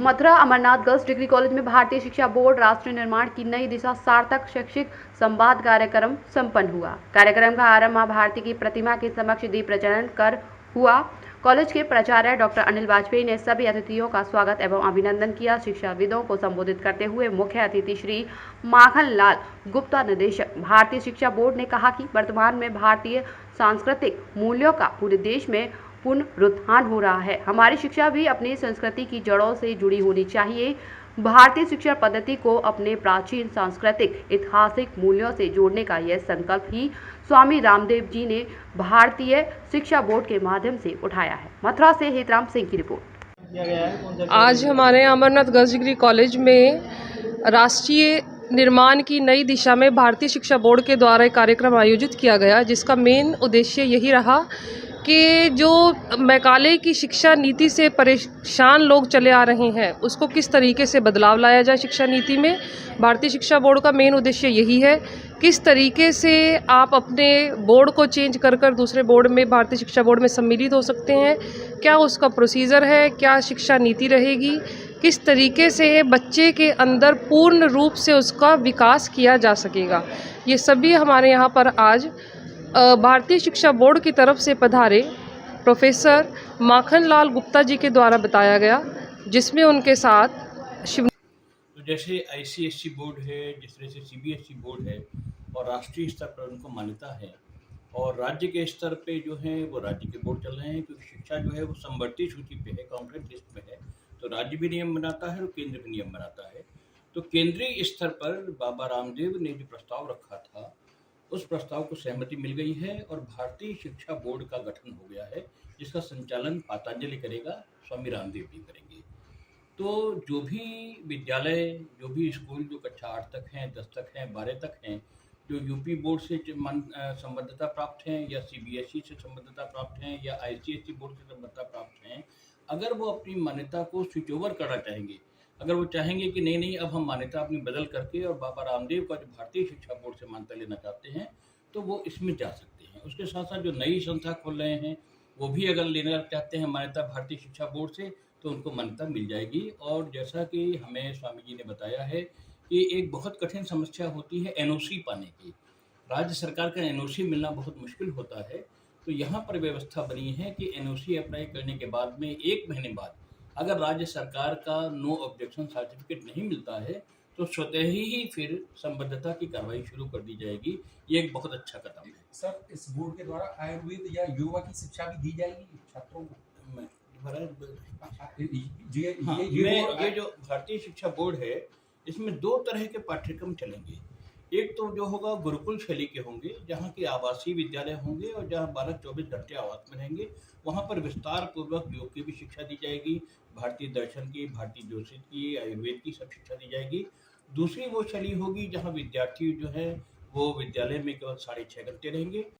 Mathura Amarnath girls degree college में भारतीय शिक्षा बोर्ड राष्ट्र निर्माण की नई दिशा सार्थक शैक्षिक संवाद कार्यक्रम संपन्न हुआ। कार्यक्रम का आरंभ मां भारती की प्रतिमा के समक्ष दीप प्रज्वलन कर हुआ। कॉलेज के प्राचार्य डॉक्टर अनिल वाजपेयी ने सभी अतिथियों का स्वागत एवं अभिनंदन किया। शिक्षाविदों को संबोधित करते हुए मुख्य अतिथि श्री माखन लाल गुप्ता, निदेशक भारतीय शिक्षा बोर्ड, ने कहा कि वर्तमान में भारतीय सांस्कृतिक मूल्यों का पूरे देश में पुनरुत्थान हो रहा है। हमारी शिक्षा भी अपनी संस्कृति की जड़ों से जुड़ी होनी चाहिए। भारतीय शिक्षा पद्धति को अपने प्राचीन सांस्कृतिक ऐतिहासिक मूल्यों से जोड़ने का यह संकल्प ही स्वामी रामदेव जी ने भारतीय शिक्षा बोर्ड के माध्यम से उठाया है। मथुरा से हेतराम सिंह की रिपोर्ट। आज हमारे अमरनाथ गर्ल्स डिग्री कॉलेज में राष्ट्रीय निर्माण की नई दिशा में भारतीय शिक्षा बोर्ड के द्वारा एक कार्यक्रम आयोजित किया गया, जिसका मेन उद्देश्य यही रहा कि जो मैकाले की शिक्षा नीति से परेशान लोग चले आ रहे हैं, उसको किस तरीके से बदलाव लाया जाए शिक्षा नीति में। भारतीय शिक्षा बोर्ड का मेन उद्देश्य यही है, किस तरीके से आप अपने बोर्ड को चेंज कर कर दूसरे बोर्ड में, भारतीय शिक्षा बोर्ड में सम्मिलित हो सकते हैं, क्या उसका प्रोसीजर है, क्या शिक्षा नीति रहेगी, किस तरीके से बच्चे के अंदर पूर्ण रूप से उसका विकास किया जा सकेगा। ये सभी हमारे यहाँ पर आज भारतीय शिक्षा बोर्ड की तरफ से पधारे प्रोफेसर माखन लाल गुप्ता जी के द्वारा बताया गया, जिसमें उनके साथ तो जैसे आईसीएसई बोर्ड है, जिस तरह से सीबीएसई बोर्ड है और राष्ट्रीय स्तर पर उनको मान्यता है, और राज्य के स्तर पे जो है वो राज्य के बोर्ड चल रहे हैं, क्योंकि शिक्षा जो है वो समवर्ती सूची पे है, कॉन्करेंट लिस्ट में है। तो राज्य भी नियम बनाता है और केंद्र भी नियम बनाता है। तो केंद्रीय स्तर पर बाबा रामदेव ने जो प्रस्ताव रखा था, उस प्रस्ताव को सहमति मिल गई है और भारतीय शिक्षा बोर्ड का गठन हो गया है, जिसका संचालन पतंजलि करेगा, स्वामी रामदेव जी करेंगे। तो जो भी विद्यालय, जो भी स्कूल जो कक्षा 8 तक हैं, 10 तक हैं, 12 तक हैं, जो यूपी बोर्ड से संबद्धता प्राप्त हैं या सीबीएसई से संबद्धता प्राप्त हैं या आईसीएसई बोर्ड से संबद्धता प्राप्त हैं, अगर वो अपनी मान्यता को स्विच ओवर करना चाहेंगे, अगर वो चाहेंगे कि नहीं अब हम मान्यता अपनी बदल करके और बाबा रामदेव का जो भारतीय शिक्षा बोर्ड से मान्यता लेना चाहते हैं, तो वो इसमें जा सकते हैं। उसके साथ साथ जो नई संस्था खोल रहे हैं, वो भी अगर लेना चाहते हैं मान्यता भारतीय शिक्षा बोर्ड से, तो उनको मान्यता मिल जाएगी। और जैसा कि हमें स्वामी जी ने बताया है कि एक बहुत कठिन समस्या होती है एनओसी पाने की। राज्य सरकार का एनओसी मिलना बहुत मुश्किल होता है। तो यहाँ पर व्यवस्था बनी है कि एनओसी अप्लाई करने के बाद में 1 महीने बाद अगर राज्य सरकार का नो ऑब्जेक्शन सर्टिफिकेट नहीं मिलता है, तो स्वतः ही फिर संबद्धता की कार्रवाई शुरू कर दी जाएगी। ये एक बहुत अच्छा कदम है। सर, इस बोर्ड के द्वारा आयुर्वेद या योगा की शिक्षा भी दी जाएगी छात्रों को? ये जो भारतीय शिक्षा बोर्ड है, इसमें 2 तरह के पाठ्यक्रम चलेंगे। एक तो जो होगा गुरुकुल शैली के होंगे, जहाँ के आवासीय विद्यालय होंगे और जहाँ बालक 24 घंटे आवास में रहेंगे। वहाँ पर विस्तार पूर्वक योग की भी शिक्षा दी जाएगी, भारतीय दर्शन की, भारतीय ज्योतिष की, आयुर्वेद की सब शिक्षा दी जाएगी। दूसरी वो शैली होगी जहाँ विद्यार्थी जो है वो विद्यालय में केवल 6.5 घंटे रहेंगे